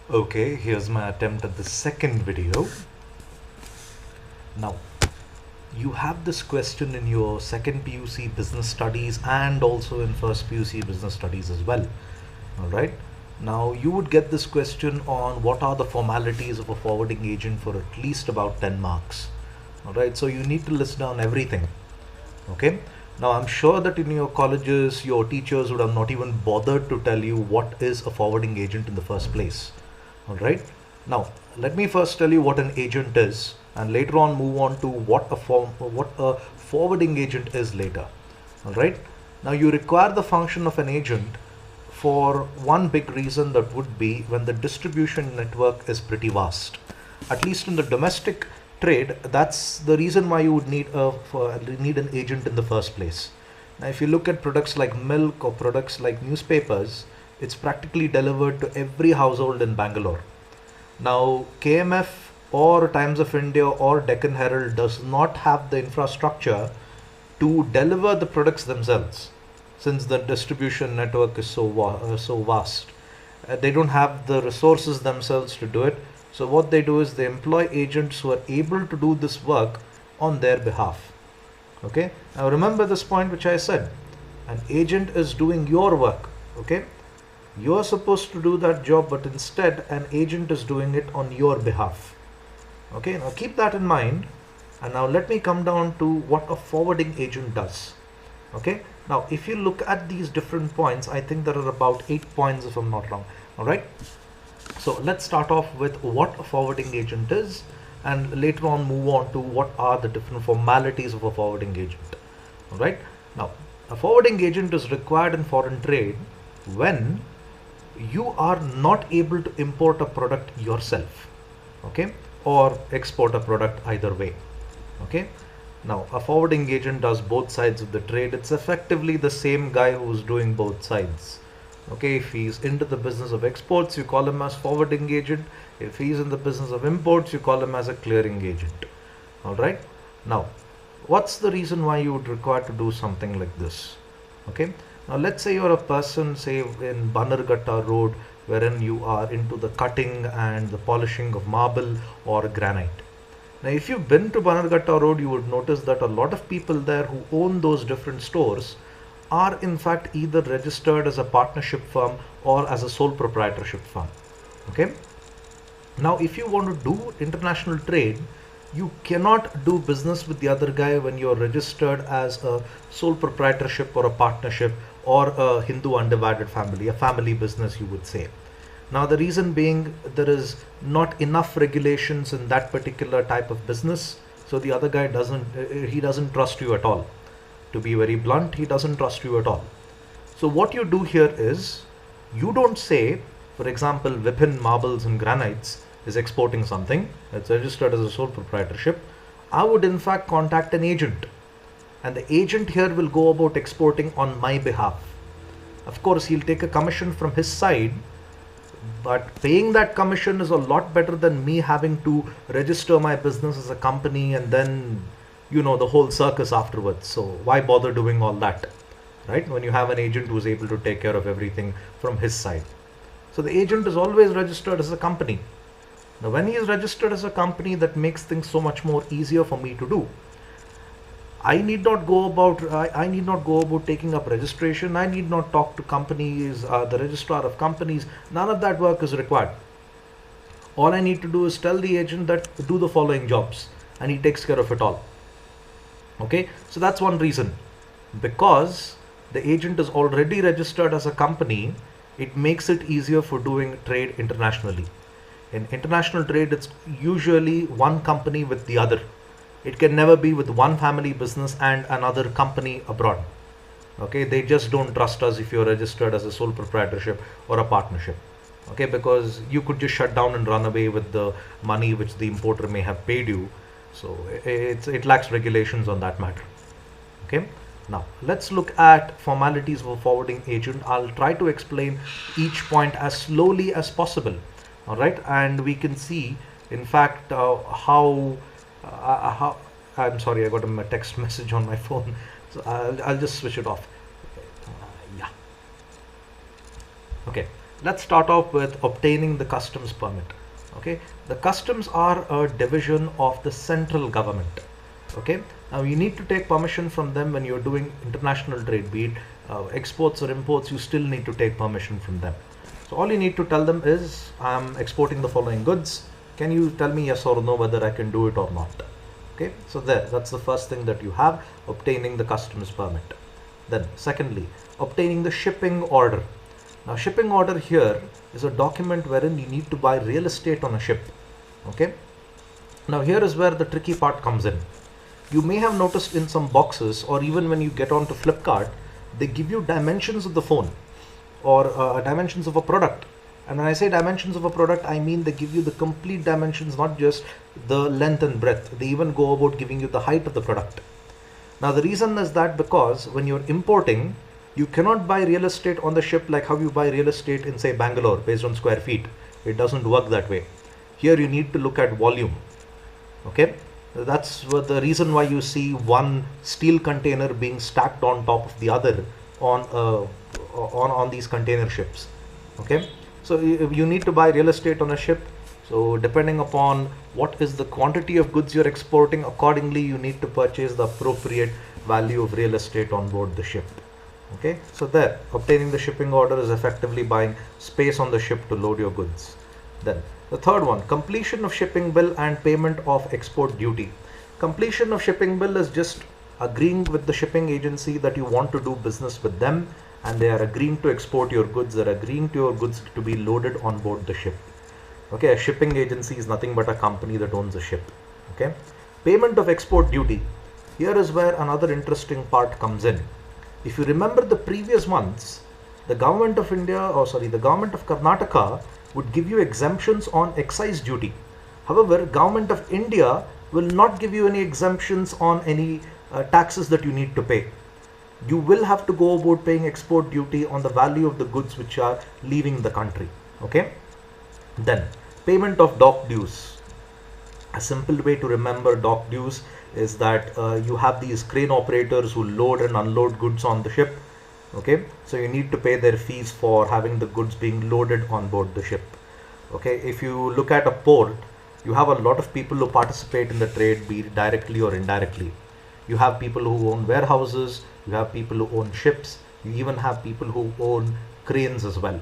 Okay, here's my attempt at the second video. Now, you have this question in your second PUC business studies and also in first PUC business studies as well. All right. Now, you would get this question on what are the formalities of a forwarding agent for at least about 10 marks. All right. So you need to list down everything. Okay. Now, I'm sure that in your colleges, your teachers would have not even bothered to tell you what is a forwarding agent in the first place. All right. Now, let me first tell you what an agent is, and later on move on to what a forwarding agent is later. All right. Now, you require the function of an agent for one big reason, that would be when the distribution network is pretty vast. At least in the domestic trade, that's the reason why you would need an agent in the first place. Now, if you look at products like milk or products like newspapers, it's practically delivered to every household in Bangalore. Now, KMF or Times of India or Deccan Herald does not have the infrastructure to deliver the products themselves, since the distribution network is so vast. They don't have the resources themselves to do it. So what they do is they employ agents who are able to do this work on their behalf. Okay. Now remember this point which I said. An agent is doing your work. Okay. You're supposed to do that job, but instead an agent is doing it on your behalf. Okay. Now keep that in mind. And now let me come down to what a forwarding agent does. Okay. Now, if you look at these different points, I think there are about 8 points if I'm not wrong. All right. So let's start off with what a forwarding agent is, and later on move on to what are the different formalities of a forwarding agent. All right. Now, a forwarding agent is required in foreign trade when you are not able to import a product yourself, okay, or export a product, either way. Okay. Now, a forwarding agent does both sides of the trade. It's effectively the same guy who's doing both sides. Okay, if he's into the business of exports, you call him as forwarding agent. If he's in the business of imports, you call him as a clearing agent. All right. Now, what's the reason why you would require to do something like this? Okay. Now, let's say you're a person, say in Bannerghatta Road, wherein you are into the cutting and the polishing of marble or granite. Now, if you've been to Bannerghatta Road, you would notice that a lot of people there who own those different stores are in fact either registered as a partnership firm or as a sole proprietorship firm. Okay. Now, if you want to do international trade, you cannot do business with the other guy when you're registered as a sole proprietorship or a partnership or a Hindu undivided family, a family business, you would say. Now, the reason being, there is not enough regulations in that particular type of business. So the other guy doesn't trust you at all. To be very blunt, he doesn't trust you at all. So what you do here is, you don't say, for example, Vipin Marbles and Granites is exporting something. It's registered as a sole proprietorship. I would in fact contact an agent. And the agent here will go about exporting on my behalf. Of course, he'll take a commission from his side, but paying that commission is a lot better than me having to register my business as a company and then, the whole circus afterwards. So why bother doing all that, right? When you have an agent who's able to take care of everything from his side. So the agent is always registered as a company. Now, when he is registered as a company, that makes things so much more easier for me to do. I need not go about taking up registration. I need not talk to companies, the registrar of companies. None of that work is required. All I need to do is tell the agent that do the following jobs, and he takes care of it all. Okay, so that's one reason. Because the agent is already registered as a company, it makes it easier for doing trade internationally. In international trade, it's usually one company with the other. It can never be with one family business and another company abroad. Okay, they just don't trust us if you're registered as a sole proprietorship or a partnership. Okay, because you could just shut down and run away with the money which the importer may have paid you. So it lacks regulations on that matter. Okay, now let's look at formalities of a forwarding agent. I'll try to explain each point as slowly as possible. All right, and we can see, in fact, how I'm sorry, I got a text message on my phone, so I'll just switch it off. Yeah. Okay. Let's start off with obtaining the customs permit. Okay, the customs are a division of the central government. Okay, now you need to take permission from them when you're doing international trade, be it exports or imports. You still need to take permission from them. So all you need to tell them is, I'm exporting the following goods. Can you tell me yes or no whether I can do it or not? Okay, so that's the first thing that you have, obtaining the customs permit. Then secondly, obtaining the shipping order. Now shipping order here is a document wherein you need to buy real estate on a ship. Okay, now here is where the tricky part comes in. You may have noticed in some boxes, or even when you get onto Flipkart, they give you dimensions of the phone, or dimensions of a product. And when I say dimensions of a product, I mean they give you the complete dimensions, not just the length and breadth. They even go about giving you the height of the product. Now the reason is that because when you're importing, you cannot buy real estate on the ship like how you buy real estate in, say, Bangalore based on square feet. It doesn't work that way. Here you need to look at volume. Okay, that's the reason why you see one steel container being stacked on top of the other on these container ships. Okay, so you need to buy real estate on a ship. So depending upon what is the quantity of goods you're exporting, accordingly you need to purchase the appropriate value of real estate on board the ship. Okay, so there, obtaining the shipping order is effectively buying space on the ship to load your goods. Then the third one, completion of shipping bill and payment of export duty. Completion of shipping bill is just agreeing with the shipping agency that you want to do business with them, and they are agreeing to export your goods. They're agreeing to your goods to be loaded on board the ship. Okay, a shipping agency is nothing but a company that owns a ship. Okay, payment of export duty. Here is where another interesting part comes in. If you remember the previous months, the government of the government of Karnataka would give you exemptions on excise duty. However, government of India will not give you any exemptions on any taxes that you need to pay. You will have to go about paying export duty on the value of the goods which are leaving the country. Okay. Then payment of dock dues. A simple way to remember dock dues is that you have these crane operators who load and unload goods on the ship. Okay, so you need to pay their fees for having the goods being loaded on board the ship. Okay, if you look at a port, you have a lot of people who participate in the trade, be it directly or indirectly. You have people who own warehouses, you have people who own ships, you even have people who own cranes as well.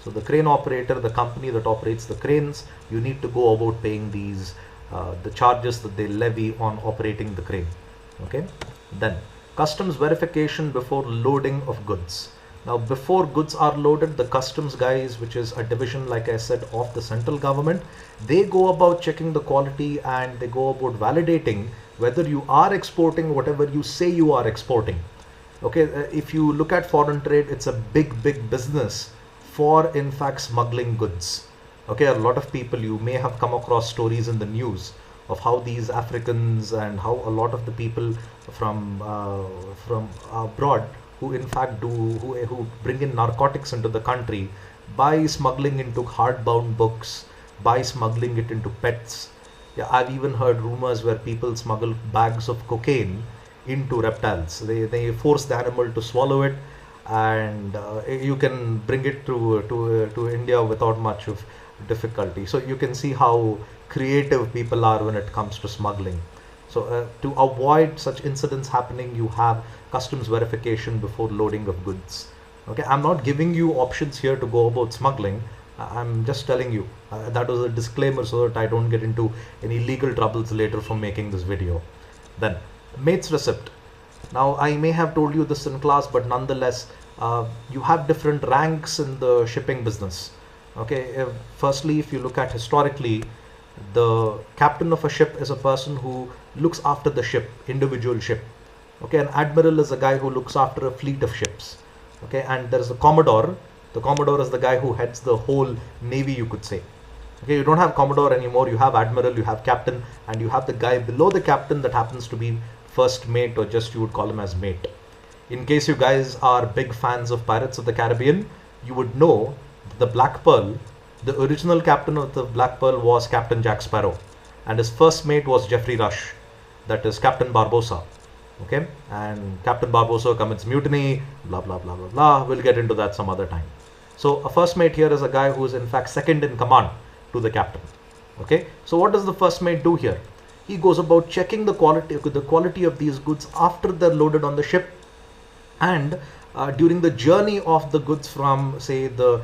So the crane operator, the company that operates the cranes, you need to go about paying these the charges that they levy on operating the crane. Okay, then customs verification before loading of goods. Now before goods are loaded, the customs guys, which is a division, like I said, of the central government, they go about checking the quality and they go about validating whether you are exporting whatever you say you are exporting. Okay, if you look at foreign trade, it's a big business for, in fact, smuggling goods. Okay, a lot of people, you may have come across stories in the news of how these Africans and how a lot of the people from abroad who in fact who bring in narcotics into the country by smuggling into hardbound books, by smuggling it into pets. Yeah, I've even heard rumors where people smuggle bags of cocaine into reptiles. They force the animal to swallow it, and you can bring it to India without much of difficulty. So you can see how creative people are when it comes to smuggling. So to avoid such incidents happening, you have customs verification before loading of goods. Okay, I'm not giving you options here to go about smuggling. I'm just telling you that was a disclaimer so that I don't get into any legal troubles later from making this video. Then mate's receipt. Now I may have told you this in class, but nonetheless you have different ranks in the shipping business. Okay, firstly, if you look at historically, the captain of a ship is a person who looks after the ship, individual ship. Okay, an admiral is a guy who looks after a fleet of ships. Okay, and there is a commodore. The commodore is the guy who heads the whole navy, you could say. Okay, you don't have commodore anymore. You have admiral, you have captain, and you have the guy below the captain that happens to be first mate, or just you would call him as mate. In case you guys are big fans of Pirates of the Caribbean, you would know the Black Pearl, the original captain of the Black Pearl was Captain Jack Sparrow, and his first mate was Geoffrey Rush, that is Captain Barbossa. Okay, and Captain Barbossa commits mutiny, blah blah blah blah blah. We'll get into that some other time. So a first mate here is a guy who is in fact second in command to the captain. Okay, so what does the first mate do here? He goes about checking the quality of these goods after they're loaded on the ship, and during the journey of the goods from, say, the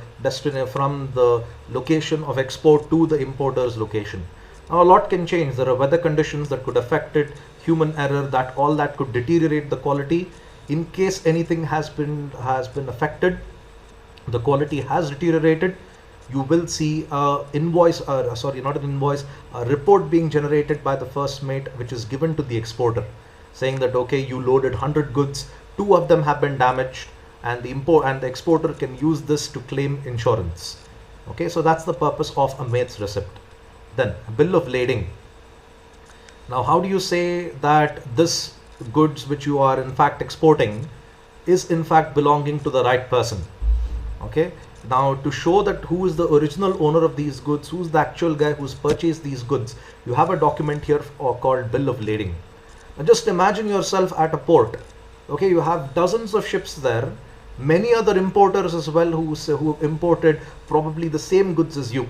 from the location of export to the importer's location. Now a lot can change. There are weather conditions that could affect it, human error, that all that could deteriorate the quality. In case anything has been affected, the quality has deteriorated, you will see a invoice, sorry, not an invoice, a report being generated by the first mate, which is given to the exporter, saying that okay, you loaded 100 goods, 2 of them have been damaged, and the exporter can use this to claim insurance. Okay, so that's the purpose of a mate's receipt. Then a bill of lading. Now how do you say that this goods which you are in fact exporting is in fact belonging to the right person? Okay, now to show that who is the original owner of these goods, who's the actual guy who's purchased these goods, you have a document here called bill of lading. Now just imagine yourself at a port. Okay, you have dozens of ships there, many other importers as well who imported probably the same goods as you.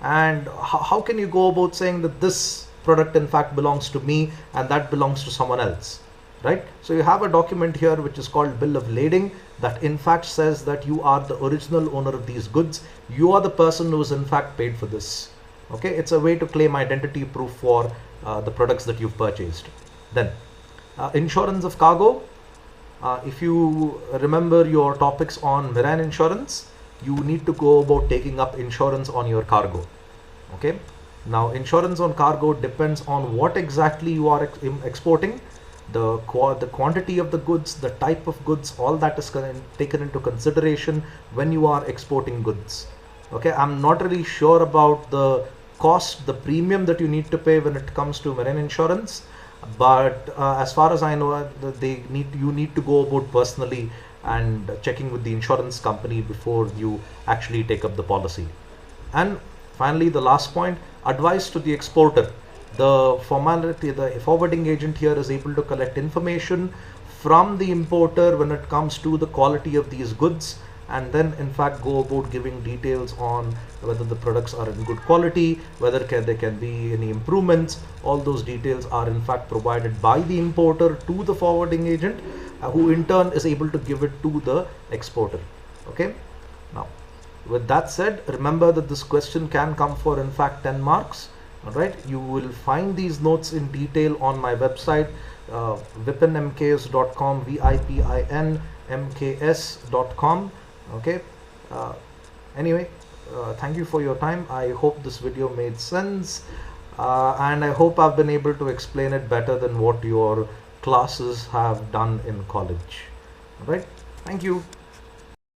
And how can you go about saying that this product in fact belongs to me and that belongs to someone else, right? So you have a document here which is called bill of lading, that in fact says that you are the original owner of these goods. You are the person who is in fact paid for this. Okay, it's a way to claim identity proof for the products that you've purchased. Then insurance of cargo. If you remember your topics on marine insurance, you need to go about taking up insurance on your cargo. Okay, now insurance on cargo depends on what exactly you are exporting, the quantity of the goods, the type of goods, all that is taken into consideration when you are exporting goods. Okay, I'm not really sure about the cost, the premium that you need to pay when it comes to marine insurance, but as far as I know, you need to go about personally and checking with the insurance company before you actually take up the policy. And finally, the last point, advice to the exporter. The forwarding agent here is able to collect information from the importer when it comes to the quality of these goods, and then in fact go about giving details on whether the products are in good quality, whether there can be any improvements. All those details are in fact provided by the importer to the forwarding agent, who in turn is able to give it to the exporter. Okay, now with that said, remember that this question can come for in fact 10 marks. Alright, you will find these notes in detail on my website, vipinmks.com, vipinmks.com. Okay, anyway, thank you for your time. I hope this video made sense, and I hope I've been able to explain it better than what your classes have done in college. Alright, thank you.